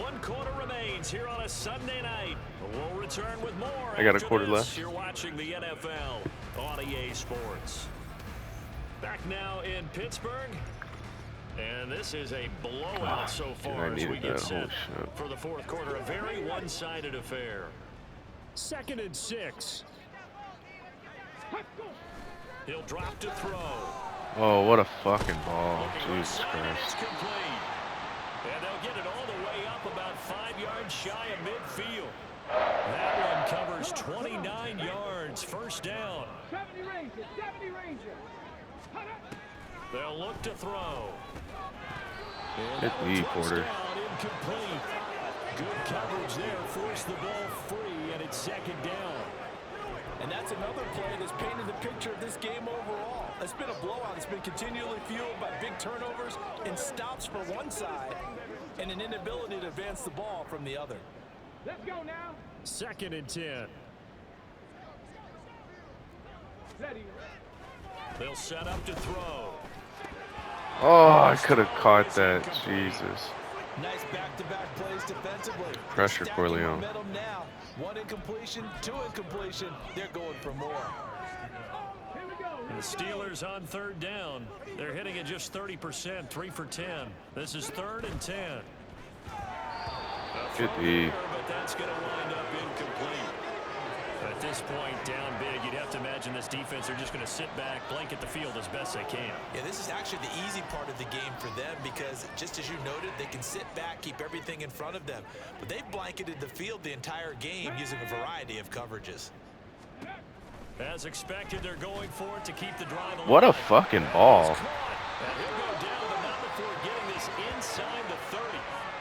One quarter remains here on a Sunday night. We'll return with more. I got a after quarter this. left. You're watching the NFL on EA Sports. Back now in Pittsburgh. And this is a blowout so far as we get set for the fourth quarter. A very one-sided affair. 2nd and 6. He'll drop to throw. Oh, what a fucking ball. Looking Jesus inside, and it's Christ. complete. And they'll get it all the way up about 5 yards shy of midfield. That one covers 29 yards. First down. 70 Rangers, 70 Rangers. They'll look to throw. And Good that knee, one's Porter. touchdown, incomplete. Good coverage there. Forced the ball free, and it's 2nd down. And that's another play that's painted the picture of this game overall. It's been a blowout. It's been continually fueled by big turnovers and stops for one side and an inability to advance the ball from the other. Let's go now. 2nd and 10. Ready. They'll set up to throw. Oh, I could have caught that. Jesus. Nice back-to-back plays defensively. Pressure, Stacking Corleone. momentum now. 1 incompletion, 2 incompletion. They're going for more. Here we go. The Steelers on 3rd down. They're hitting at just 30%, 3 for 10. This is 3rd and 10. Good D. But that's going to wind up incomplete. At this point, down big, you'd have to imagine this defense are just going to sit back, blanket the field as best they can. Yeah, this is actually the easy part of the game for them because, just as you noted, they can sit back, keep everything in front of them. But they've blanketed the field the entire game using a variety of coverages. As expected, they're going for it to keep the drive alive. What a fucking ball. And he'll go down, but not before getting this inside the 30.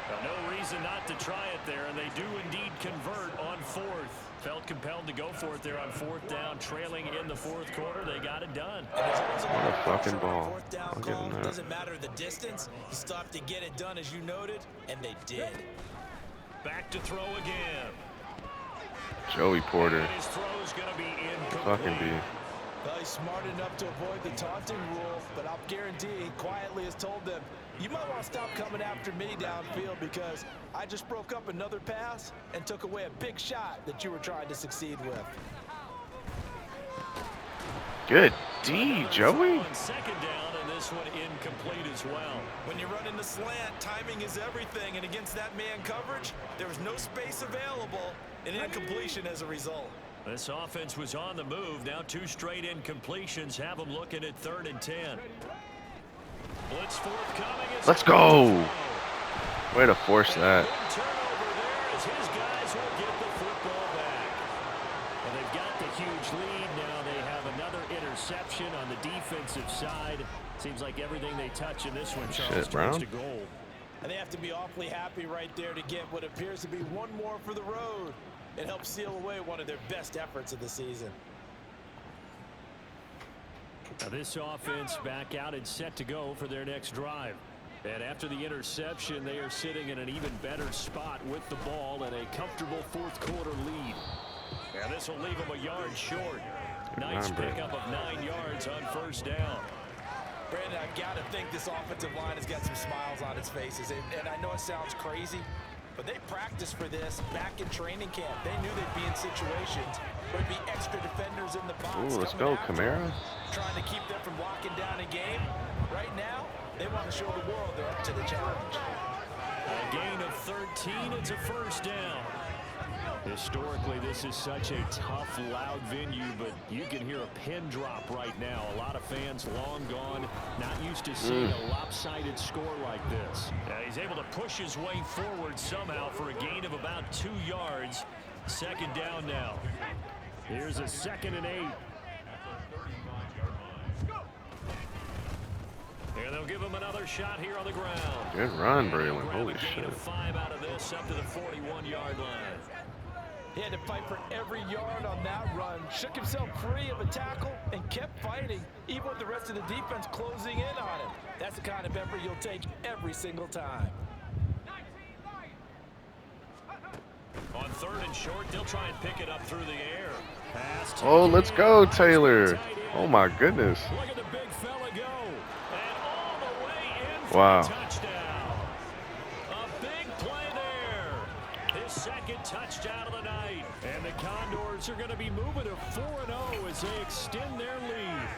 Well, no reason not to try it there, and they do indeed convert on fourth. Felt compelled to go for it there on fourth down, trailing in the fourth quarter. They got it done. What a fucking ball. I'll give him that. Doesn't matter the distance. You still have to get it done, as you noted, and they did. Back to throw again. Joey Porter. And his throw's going to be incomplete. Fucking B. Well, he's smart enough to avoid the taunting rule, but I'll guarantee he quietly has told them, you might want to stop coming after me downfield because I just broke up another pass and took away a big shot that you were trying to succeed with. Good D, Joey. Second down, and this one incomplete as well. When you're running the slant, timing is everything, and against that man coverage, there was no space available, and incompletion as a result. This offense was on the move. Now 2 straight incompletions have them looking at 3rd and 10. Blitz forthcoming. Let's go. Way to force that. Turnover there as his guys will get the football back. And they've got the huge lead. Now they have another interception on the defensive side. Seems like everything they touch in this one, Charles, turns to goal. And they have to be awfully happy right there to get what appears to be one more for the road. It helps seal away one of their best efforts of the season. Now this offense back out and set to go for their next drive. And after the interception, they are sitting in an even better spot with the ball and a comfortable fourth quarter lead. And this will leave them a yard short. Nice pickup of 9 yards on first down. Brandon, I've got to think this offensive line has got some smiles on its faces. And I know it sounds crazy, but they practiced for this back in training camp. They knew they'd be in situations where there'd be extra defenders in the box. Ooh, let's go, Kamara. Trying to keep them from locking down a game. Right now, they want to show the world they're up to the challenge. A gain of 13. It's a first down. Historically, this is such a tough, loud venue, but you can hear a pin drop right now. A lot of fans long gone, not used to seeing a lopsided score like this. He's able to push his way forward somehow for a gain of about 2 yards. Second down now. Here's a 2nd and 8. And they'll give him another shot here on the ground. Good run, Braylon. Holy shit. 5 out of this up to the 41-yard line. He had to fight for every yard on that run, shook himself free of a tackle, and kept fighting, even with the rest of the defense closing in on him. That's the kind of effort you'll take every single time. On 3rd and short, they'll try and pick it up through the air. Pass. Oh, let's go, Taylor. Oh, my goodness. Look at the big fella go. And all the way in for Wow. a touchdown. A big play there. His 2nd touchdown of the night. And the Condors are going to be moving to 4-0 as they extend their lead.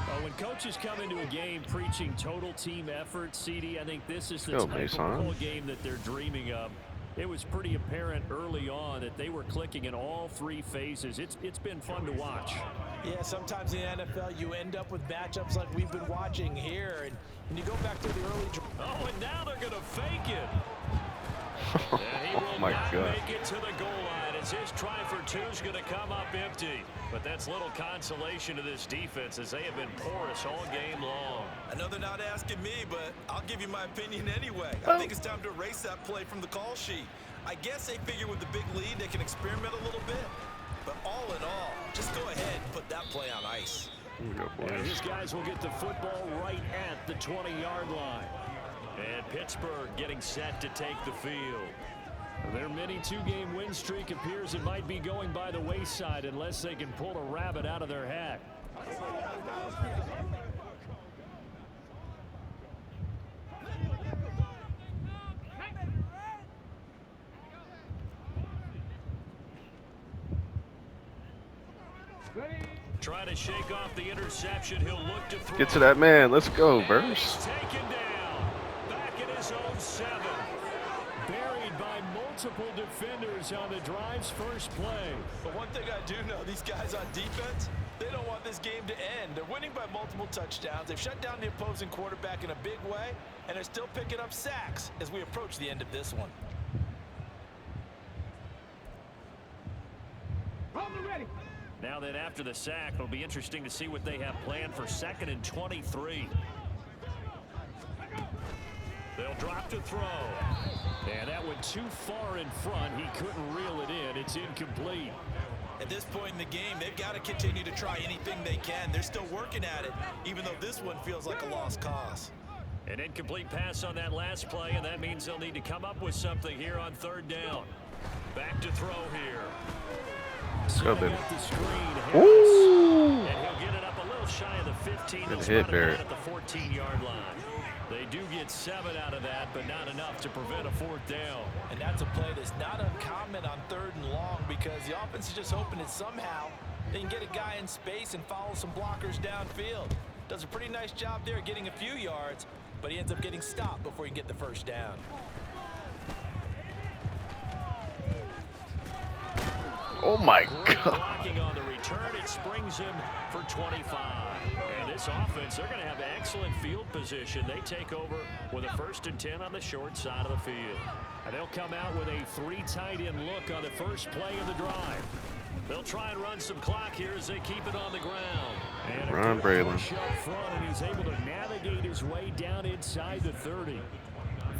Well, when coaches come into a game preaching total team effort, CD, I think this is the type of football game that they're dreaming of. It was pretty apparent early on that they were clicking in all 3 phases. It's been fun to watch. Yeah, sometimes in the NFL you end up with matchups like we've been watching here, and when you go back to the early. Oh, and now they're going to fake it. He will my not God. make it to the goal line as his try for 2 is going to come up empty. But that's little consolation to this defense as they have been porous all game long. I know they're not asking me, but I'll give you my opinion anyway. I think it's time to erase that play from the call sheet. I guess they figure with the big lead they can experiment a little bit. But all in all, just go ahead and put that play on ice. And his guys will get the football right at the 20-yard line. And Pittsburgh getting set to take the field. Their mini 2-game win streak appears it might be going by the wayside unless they can pull a rabbit out of their hat. Try to shake off the interception. He'll look to throw. Get to that man. Let's go, Verse. Taken down. Back at his own 7. Buried by multiple defenders on the drive's first play. But one thing I do know, these guys on defense, they don't want this game to end. They're winning by multiple touchdowns. They've shut down the opposing quarterback in a big way, and they're still picking up sacks as we approach the end of this one. Ready. Now then, after the sack, it'll be interesting to see what they have planned for 2nd and 23. They'll drop. drop to throw. And that went too far in front. He couldn't reel it in. It's incomplete. At this point in the game, they've got to continue to try anything they can. They're still working at it, even though this one feels like a lost cause. An incomplete pass on that last play, and that means they'll need to come up with something here on third down. Back to throw here. Go, baby. Ooh! And he'll get it up a little shy of the 15. Good hit, Barrett. At the 14-yard line. They do get 7 out of that, but not enough to prevent a fourth down. And that's a play that's not uncommon on third and long because the offense is just hoping that somehow they can get a guy in space and follow some blockers downfield. Does a pretty nice job there getting a few yards, but he ends up getting stopped before he can get the first down. Oh my God. Blocking on the return, it springs him for 25. And this offense, they're going to have excellent field position. They take over with a 1st and 10 on the short side of the field. And they'll come out with a 3 tight end look on the first play of the drive. They'll try and run some clock here as they keep it on the ground. And Run, Braylon. Up front, and he's able to navigate his way down inside the 30.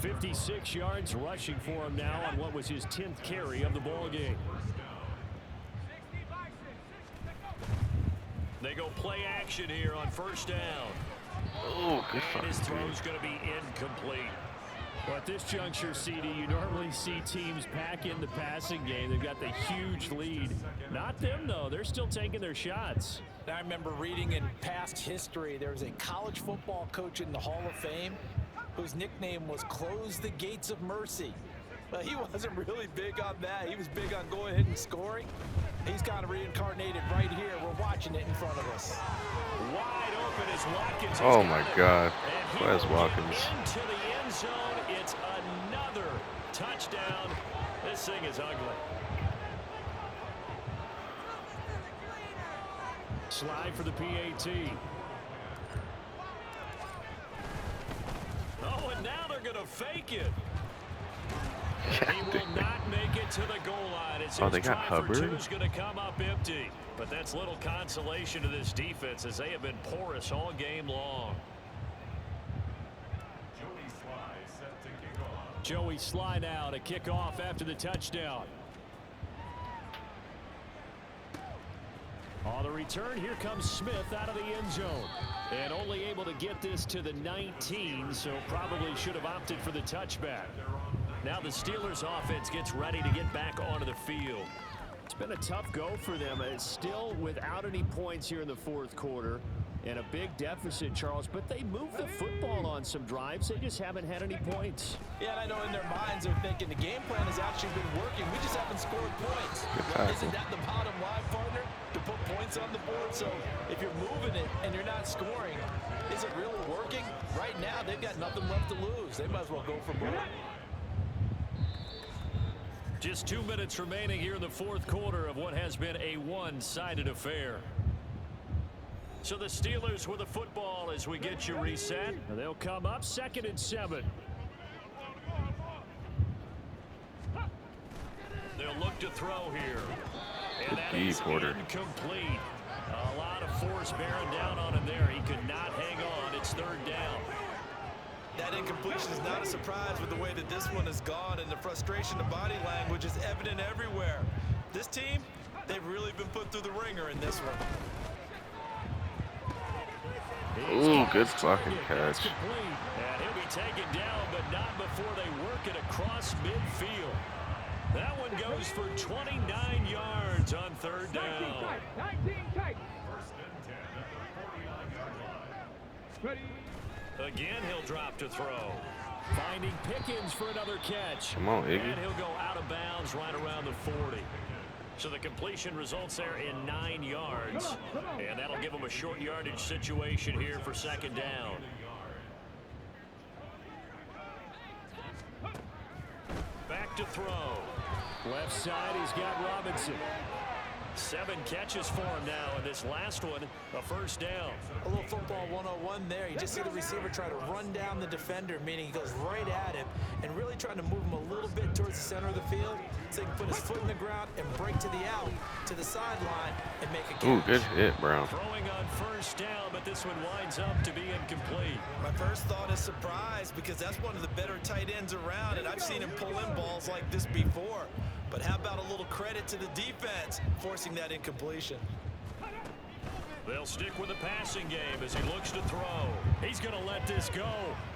56 yards rushing for him now on what was his 10th carry of the ball game. They go play action here on first down. Oh, good And his fucking throw's going to be incomplete. Well, at this juncture, CD, you normally see teams pack in the passing game. They've got the huge lead. Not them, though. They're still taking their shots. I remember reading in past history there was a college football coach in the Hall of Fame whose nickname was Close the Gates of Mercy. Well, he wasn't really big on that. He was big on going ahead and scoring. He's kind of reincarnated right here. We're watching it in front of us. Wide open as Watkins. Oh my God. Where's Watkins? Into the end zone. It's another touchdown. This thing is ugly. Slide for the PAT. Oh, and now they're going to fake it. He will not make it to the goal line. It's they got Hubbard. Who's going to come up empty. But that's little consolation to this defense as they have been porous all game long. Joey Sly now to kick off after the touchdown. On the return, here comes Smith out of the end zone. And only able to get this to the 19, so probably should have opted for the touchback. Now the Steelers offense gets ready to get back onto the field. It's been a tough go for them. It's still without any points here in the fourth quarter and a big deficit, Charles, but they moved the football on some drives. They just haven't had any points. Yeah, and I know in their minds they're thinking the game plan has actually been working. We just haven't scored points. Well, isn't that the bottom line, partner? To put points on the board. So if you're moving it and you're not scoring, is it really working? Right now, they've got nothing left to lose. They might as well go for broke. Just 2 minutes remaining here in the fourth quarter of what has been a one-sided affair. So the Steelers with the football as we get you reset. They'll come up 2nd and 7. They'll look to throw here. And that is incomplete. A lot of force bearing down on him there. He could not hang on. It's 3rd down. That incompletion is not a surprise with the way that this one has gone, and the frustration of body language is evident everywhere. This team, they've really been put through the ringer in this one. Ooh, good fucking catch. And he'll be taken down, but not before they work it across midfield. That one goes for 29 yards on 3rd down. 19 tight. Ready. Again, he'll drop to throw. Finding Pickens for another catch. Come on, Iggy. And he'll go out of bounds right around the 40. So the completion results there in 9 yards. And that'll give him a short yardage situation here for 2nd down. Back to throw. Left side, he's got Robinson. 7 catches for him now, and this last one, a 1st down. A little football 101 there. You just see the receiver try to run down the defender, meaning he goes right at him and really trying to move him a little bit towards the center of the field so he can put his foot in the ground and break to the out, to the sideline, and make a catch. Ooh, good hit, Brown. Throwing on 1st down, but this one winds up to be incomplete. My first thought is surprise because that's one of the better tight ends around, and I've seen him pull in balls like this before. But how about a little credit to the defense forcing that incompletion? They'll stick with the passing game as he looks to throw. He's going to let this go.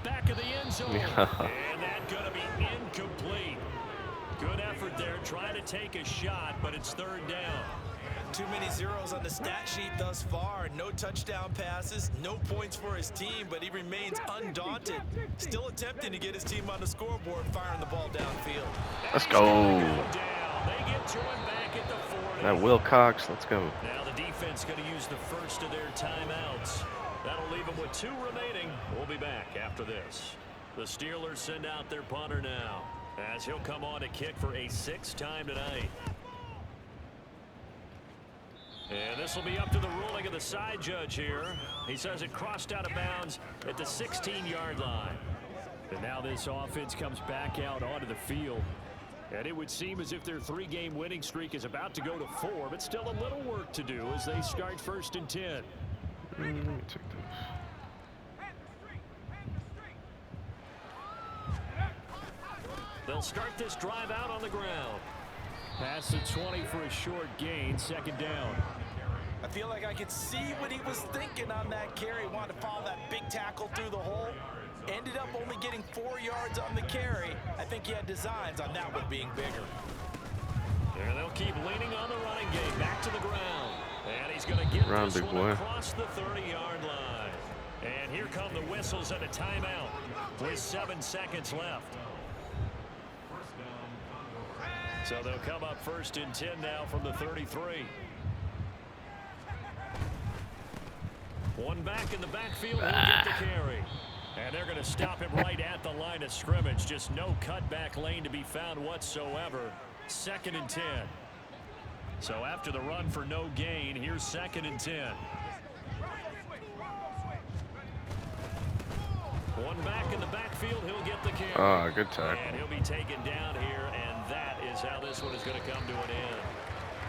Back of the end zone. And that's going to be incomplete. Good effort there trying to take a shot, but it's third down. Too many zeros on the stat sheet thus far. No touchdown passes, no points for his team, but he remains undaunted. Still attempting to get his team on the scoreboard, firing the ball downfield. Let's go. They get to him back at the 40. That Wilcox, let's go. Now the defense going to use the first of their timeouts. That'll leave them with 2 remaining. We'll be back after this. The Steelers send out their punter now, as he'll come on to kick for a 6th time tonight. And this will be up to the ruling of the side judge here. He says it crossed out of bounds at the 16-yard line. And now this offense comes back out onto the field. And it would seem as if their 3-game winning streak is about to go to 4, but still a little work to do as they start 1st and 10. Let me take this. They'll start this drive out on the ground. Pass the 20 for a short gain, 2nd down. I feel like I could see what he was thinking on that carry. Wanted to follow that big tackle through the hole. Ended up only getting 4 yards on the carry. I think he had designs on that one being bigger. And they'll keep leaning on the running game. Back to the ground. And he's going to get this one across the 30-yard line. And here come the whistles and a timeout with 7 seconds left. So they'll come up 1st and 10 now from the 33. One back in the backfield will get the carry. And they're going to stop him right at the line of scrimmage. Just no cutback lane to be found whatsoever. 2nd and 10. So after the run for no gain, here's 2nd and 10. One back in the backfield, he'll get the carry. Oh, good tackle. And he'll be taken down here, and that is how this one is going to come to an end.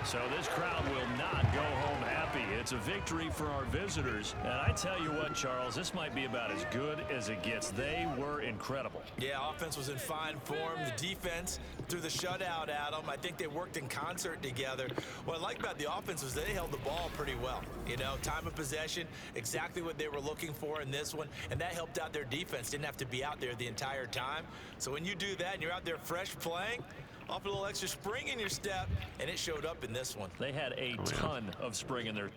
So this crowd will not go home happy. It's a victory for our visitors. And I tell you what, Charles, this might be about as good as it gets. They were incredible. Yeah, offense was in fine form. The defense threw the shutout at them. I think they worked in concert together. What I like about the offense was they held the ball pretty well. You know, time of possession, exactly what they were looking for in this one. And that helped out their defense. Didn't have to be out there the entire time. So when you do that and you're out there fresh playing, off a little extra spring in your step, and it showed up in this one. They had a ton of spring in their...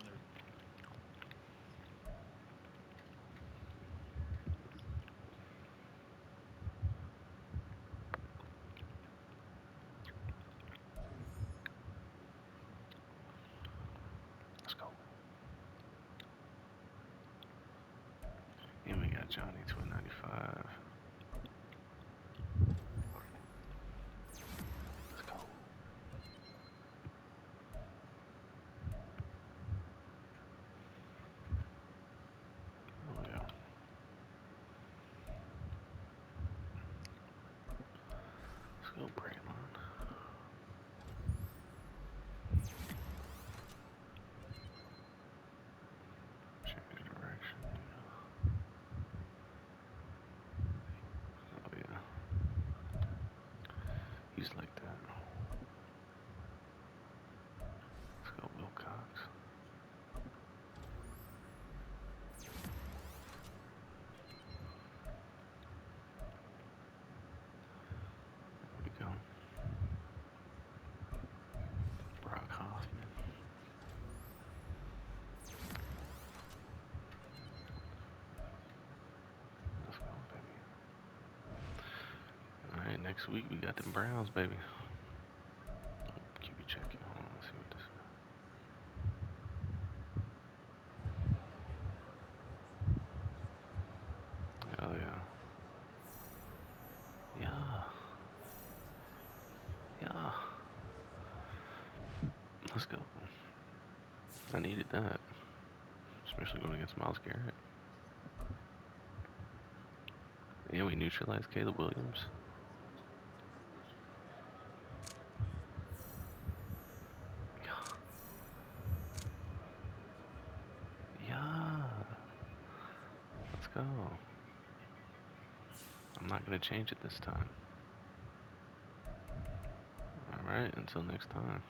Let's go. And we got Johnny to a 95. Go Braylon. Change direction. Oh yeah. He's like that. Let's go Wilcox. Next week we got them Browns, baby. Keep you checking. Hold on, let's see what this is. Oh yeah. Yeah. Let's go. I needed that. Especially going against Myles Garrett. Yeah, we neutralized Caleb Williams. go. I'm not going to change it this time. Alright, until next time.